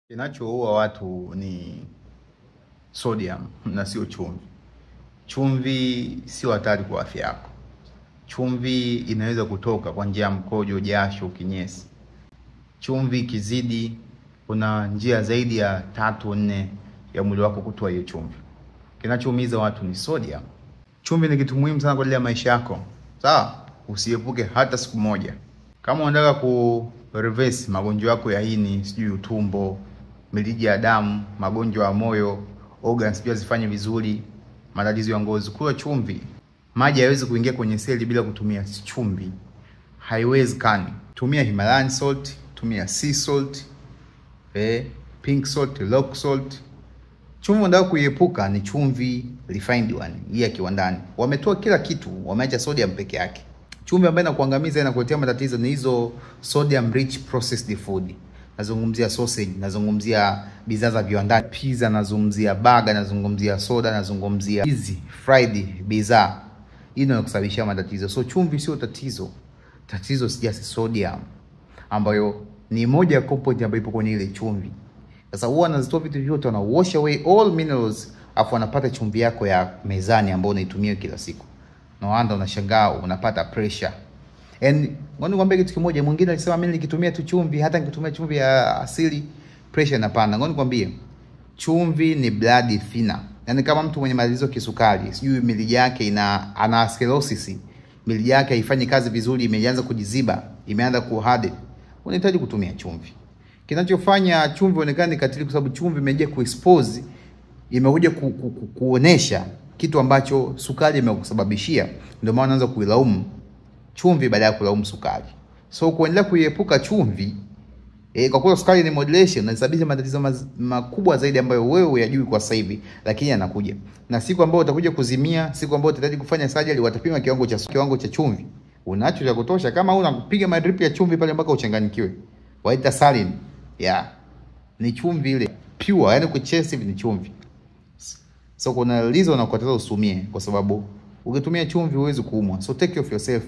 Kinachoua watu ni sodium na sio chumvi. Chumvi sio hatari kwa afya yako. Chumvi inaweza kutoka kwa njia ya mkojo, jasho, kinyesi. Chumvi kizidi, kuna njia zaidi ya 3-4 ya mwili wako kutoa hiyo chumvi. Kinachoumiza watu ni sodium. Chumvi ni kitu muhimu sana kwa ajili ya maisha yako. Sawa? Usiepuke hata siku moja. Kama unataka reverse magonjwa yako ya ini, sijui utumbo, mirija ya damu, magonjwa ya moyo, organs pia zifanye vizuri, matatizo ya ngozi, kula chumvi. Maji hayawezi kuingia kwenye seli bila kutumia chumvi. Haiwezekani. Tumia Himalayan salt, tumia sea salt, pink salt, rock salt. Chumvi unataka kuiepuka ni chumvi refined one, hii ya kiwandani. Wametoa kila kitu, wameacha sodium peke yake. Chumvi ambayo inakuangamiza na kuletea matatizo ni hizo sodium rich processed food. Nazungumzia sausage, nazungumzia bidhaa za viwandani, pizza, nazungumzia burger, nazungumzia soda, nazungumzia hizi fried bidhaa. Hii ndio inasababisha matatizo. So chumvi sio tatizo. Tatizo si just sodium, ambayo ni moja ya component ambayo ipo kwenye ile chumvi. Sasa huwa wanazitoa vitu vyote, wana wash away all minerals, afu wanapata chumvi yako ya mezani ambayo unaitumia kila siku. Na wanda unashangaa unapata pressure. And ngoja nikwambie kitu kimoja, mwingine alisema mimi nikitumia tu chumvi, hata nikitumia chumvi ya asili pressure inapanda. Ngoja nikwambie, chumvi ni blood thinner. Yaani kama mtu mwenye matatizo kisukari, sijui mirija yake ana atherosclerosis, mirija yake haifanyi kazi vizuri, imeanza kujiziba, imeanza kuharden, unahitaji kutumia chumvi. Kinachofanya chumvi onekane katili kwa sababu chumvi imekuja kuexpose, imekuja kuonesha kitu ambacho sukari imekusababishia. Ndio maana unaanza kuilaumu chumvi badala ya kulaumu sukari. So kuendelea kuiepuka chumvi, kwa kuwa sukari ni moderation, na inasababisha matatizo makubwa zaidi ambayo wewe huyajui kwa sasa hivi, lakini yanakuja. Na siku ambayo utakuja kuzimia, siku ambayo utahitaji kufanya surgery, watapima kiwango cha chumvi. Unacho cha kutosha, kama unakupiga madrip ya chumvi pale mpaka uchanganyikiwe. Waita saline. Ni chumvi ile pure, yani kuchesive ni chumvi. So kuna reason unakataza usumie, kwa sababu ukitumia chumvi huwezi kuumwa. So take care of yourself.